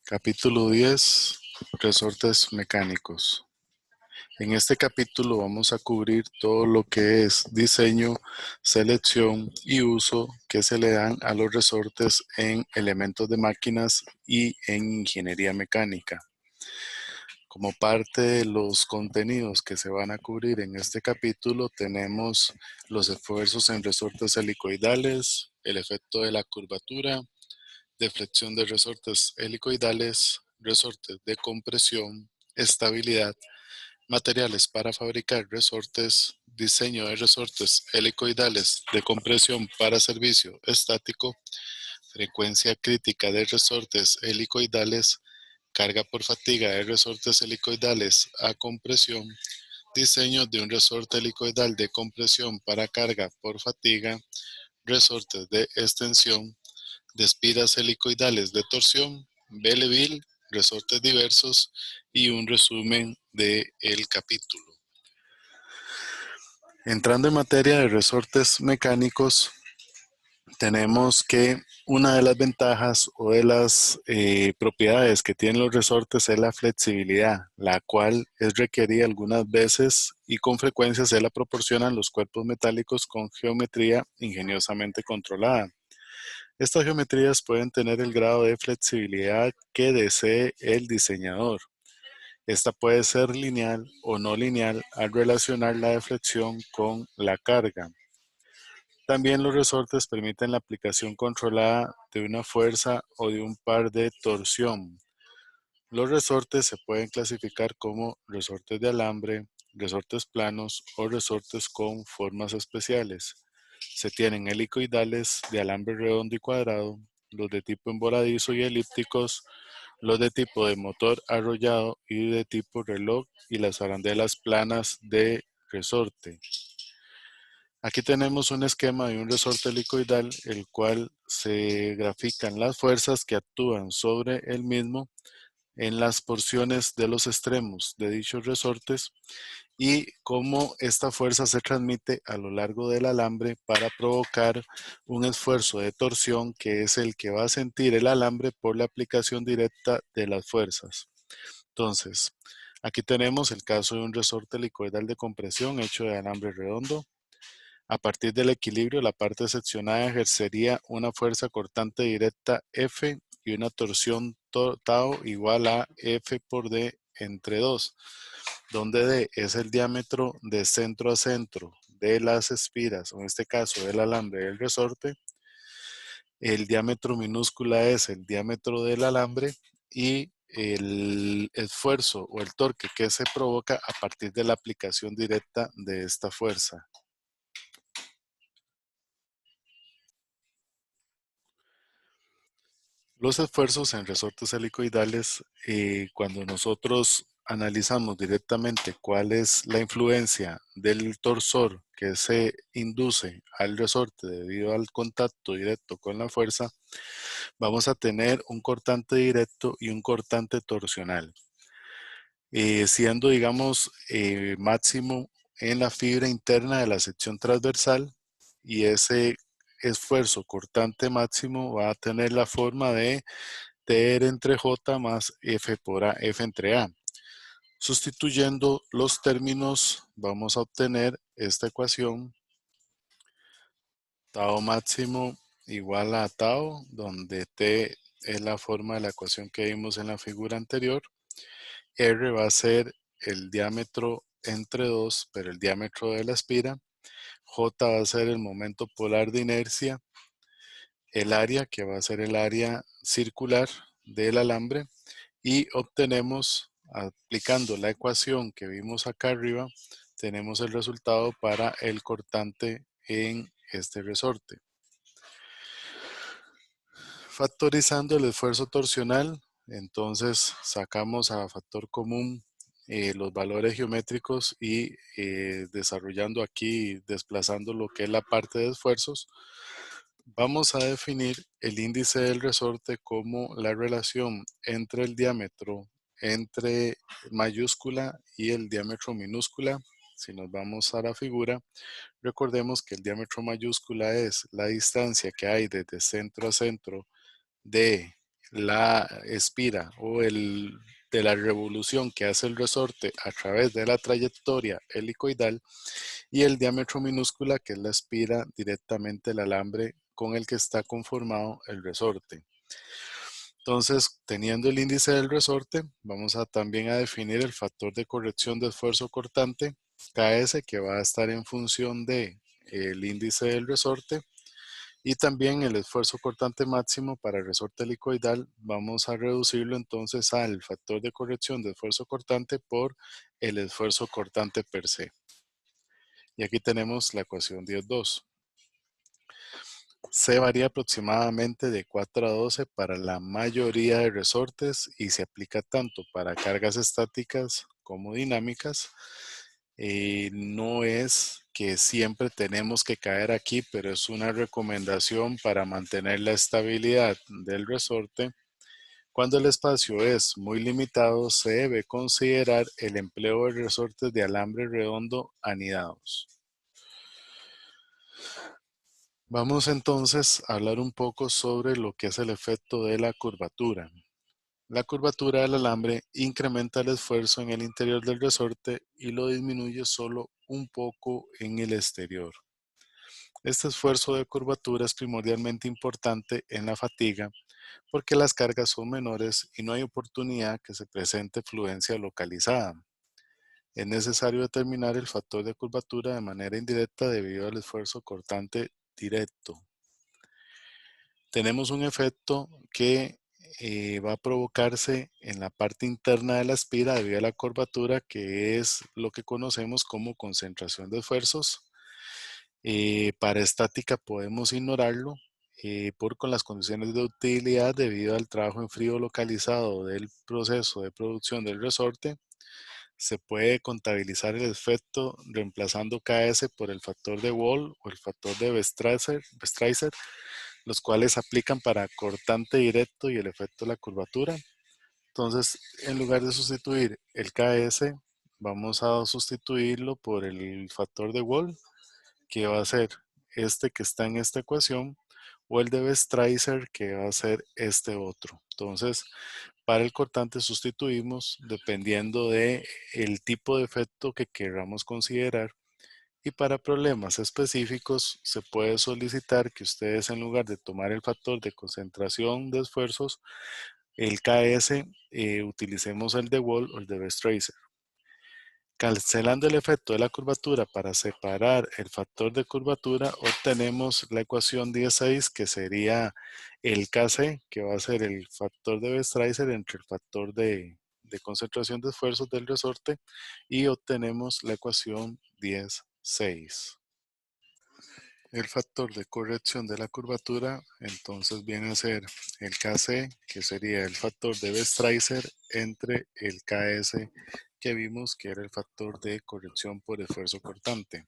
Capítulo 10. Resortes mecánicos. En este capítulo vamos a cubrir todo lo que es diseño, selección y uso que se le dan a los resortes en elementos de máquinas y en ingeniería mecánica. Como parte de los contenidos que se van a cubrir en este capítulo, tenemos los esfuerzos en resortes helicoidales, el efecto de la curvatura, deflexión de resortes helicoidales, resortes de compresión, estabilidad, materiales para fabricar resortes, diseño de resortes helicoidales de compresión para servicio estático, frecuencia crítica de resortes helicoidales, carga por fatiga de resortes helicoidales a compresión, diseño de un resorte helicoidal de compresión para carga por fatiga, resortes de extensión, de espiras helicoidales de torsión, Belleville, resortes diversos y un resumen del capítulo. Entrando en materia de resortes mecánicos, tenemos que una de las ventajas o de las propiedades que tienen los resortes es la flexibilidad, la cual es requerida algunas veces y con frecuencia se la proporcionan los cuerpos metálicos con geometría ingeniosamente controlada. Estas geometrías pueden tener el grado de flexibilidad que desee el diseñador. Esta puede ser lineal o no lineal al relacionar la deflexión con la carga. También los resortes permiten la aplicación controlada de una fuerza o de un par de torsión. Los resortes se pueden clasificar como resortes de alambre, resortes planos o resortes con formas especiales. Se tienen helicoidales de alambre redondo y cuadrado, los de tipo emboladizo y elípticos, los de tipo de motor arrollado y de tipo reloj y las arandelas planas de resorte. Aquí tenemos un esquema de un resorte helicoidal, el cual se grafican las fuerzas que actúan sobre el mismo en las porciones de los extremos de dichos resortes y cómo esta fuerza se transmite a lo largo del alambre para provocar un esfuerzo de torsión que es el que va a sentir el alambre por la aplicación directa de las fuerzas. Entonces, aquí tenemos el caso de un resorte helicoidal de compresión hecho de alambre redondo. A partir del equilibrio, la parte seccionada ejercería una fuerza cortante directa F y una torsión tau igual a F por D entre 2, donde D es el diámetro de centro a centro de las espiras, o en este caso del alambre del resorte. El diámetro minúscula es el diámetro del alambre y el esfuerzo o el torque que se provoca a partir de la aplicación directa de esta fuerza. Los esfuerzos en resortes helicoidales, cuando nosotros analizamos directamente cuál es la influencia del torsor que se induce al resorte debido al contacto directo con la fuerza, vamos a tener un cortante directo y un cortante torsional, siendo, digamos, máximo en la fibra interna de la sección transversal, y ese esfuerzo cortante máximo va a tener la forma de TR entre J más F por A, F entre A. Sustituyendo los términos, vamos a obtener esta ecuación: tau máximo igual a tau, donde T es la forma de la ecuación que vimos en la figura anterior. R va a ser el diámetro entre 2, pero el diámetro de la espira. J va a ser el momento polar de inercia. El área, que va a ser el área circular del alambre. Y obtenemos, aplicando la ecuación que vimos acá arriba, tenemos el resultado para el cortante en este resorte. Factorizando el esfuerzo torsional, entonces sacamos a factor común los valores geométricos y desarrollando aquí, desplazando lo que es la parte de esfuerzos, vamos a definir el índice del resorte como la relación entre el diámetro entre mayúscula y el diámetro minúscula. Si nos vamos a la figura, recordemos que el diámetro mayúscula es la distancia que hay desde centro a centro de la espira o de la revolución que hace el resorte a través de la trayectoria helicoidal, y el diámetro minúscula, que es la espira directamente del alambre con el que está conformado el resorte. Entonces, teniendo el índice del resorte, vamos a también a definir el factor de corrección de esfuerzo cortante, KS, que va a estar en función de el índice del resorte, y también el esfuerzo cortante máximo para el resorte helicoidal. Vamos a reducirlo entonces al factor de corrección de esfuerzo cortante por el esfuerzo cortante per se. Y aquí tenemos la ecuación 10.2. C varía aproximadamente de 4 a 12 para la mayoría de resortes y se aplica tanto para cargas estáticas como dinámicas. No es que siempre tenemos que caer aquí, pero es una recomendación para mantener la estabilidad del resorte. Cuando el espacio es muy limitado, se debe considerar el empleo de resortes de alambre redondo anidados. Vamos entonces a hablar un poco sobre lo que es el efecto de la curvatura. La curvatura del alambre incrementa el esfuerzo en el interior del resorte y lo disminuye solo un poco en el exterior. Este esfuerzo de curvatura es primordialmente importante en la fatiga porque las cargas son menores y no hay oportunidad que se presente fluencia localizada. Es necesario determinar el factor de curvatura de manera indirecta debido al esfuerzo cortante directo. Tenemos un efecto que va a provocarse en la parte interna de la espira debido a la curvatura, que es lo que conocemos como concentración de esfuerzos. Para estática podemos ignorarlo con las condiciones de utilidad debido al trabajo en frío localizado del proceso de producción del resorte. Se puede contabilizar el efecto reemplazando KS por el factor de Wall o el factor de Westraiser, los cuales aplican para cortante directo y el efecto de la curvatura. Entonces, en lugar de sustituir el KS, vamos a sustituirlo por el factor de Wall, que va a ser este que está en esta ecuación, o el de Westraiser, que va a ser este otro. Entonces, para el cortante sustituimos dependiendo de el tipo de efecto que queramos considerar, y para problemas específicos se puede solicitar que ustedes, en lugar de tomar el factor de concentración de esfuerzos, el KS, utilicemos el de Wall o el de Westraiser. Cancelando el efecto de la curvatura para separar el factor de curvatura, obtenemos la ecuación 16, que sería el Kc, que va a ser el factor de Westraiser entre el factor de concentración de esfuerzos del resorte, y obtenemos la ecuación 16. El factor de corrección de la curvatura entonces viene a ser el Kc, que sería el factor de Westraiser entre el Ks, que vimos que era el factor de corrección por esfuerzo cortante.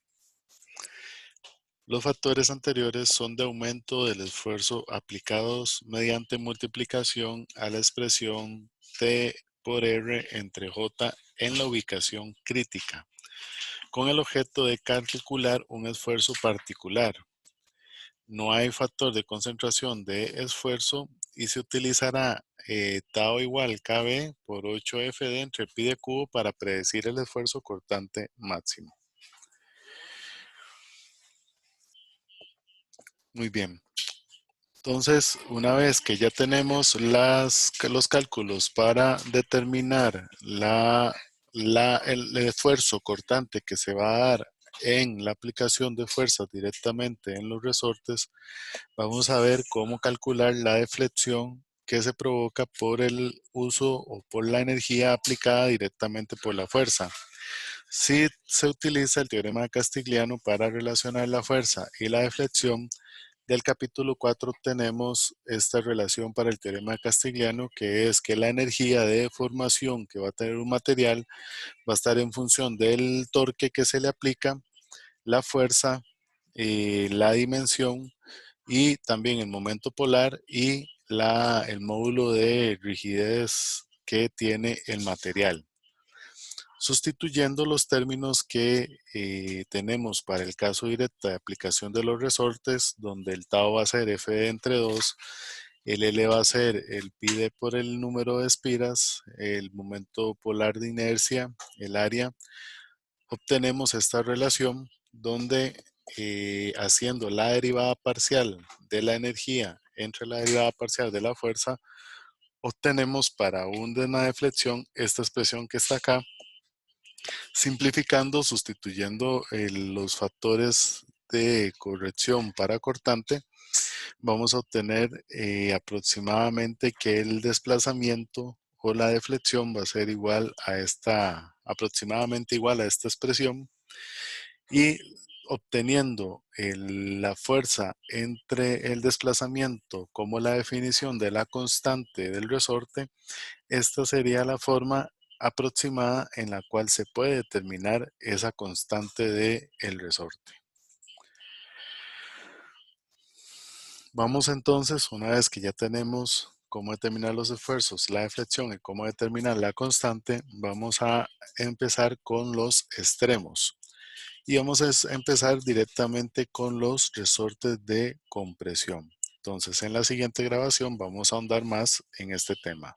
Los factores anteriores son de aumento del esfuerzo aplicados mediante multiplicación a la expresión T por R entre J en la ubicación crítica, con el objeto de calcular un esfuerzo particular. No hay factor de concentración de esfuerzo y se utilizará tau igual KB por 8FD entre pi de cubo para predecir el esfuerzo cortante máximo. Muy bien. Entonces, una vez que ya tenemos los cálculos para determinar el esfuerzo cortante que se va a dar en la aplicación de fuerzas directamente en los resortes, vamos a ver cómo calcular la deflexión que se provoca por el uso o por la energía aplicada directamente por la fuerza. Si se utiliza el teorema de Castigliano para relacionar la fuerza y la deflexión, del capítulo 4 tenemos esta relación para el teorema de Castigliano, que es que la energía de deformación que va a tener un material va a estar en función del torque que se le aplica, la fuerza, la dimensión y también el momento polar y el módulo de rigidez que tiene el material. Sustituyendo los términos que tenemos para el caso directo de aplicación de los resortes, donde el tau va a ser F entre 2, El L va a ser el pi d por el número de espiras, el momento polar de inercia, el área. Obtenemos esta relación donde haciendo la derivada parcial de la energía entre la derivada parcial de la fuerza, obtenemos para una deflexión esta expresión que está acá, simplificando, sustituyendo los factores de corrección para cortante, vamos a obtener aproximadamente que el desplazamiento o la deflexión va a ser igual a aproximadamente igual a esta expresión, y obteniendo la fuerza entre el desplazamiento como la definición de la constante del resorte, esta sería la forma aproximada en la cual se puede determinar esa constante del resorte. Vamos entonces, una vez que ya tenemos cómo determinar los esfuerzos, la deflexión y cómo determinar la constante, vamos a empezar con los extremos. Y vamos a empezar directamente con los resortes de compresión. Entonces, en la siguiente grabación vamos a ahondar más en este tema.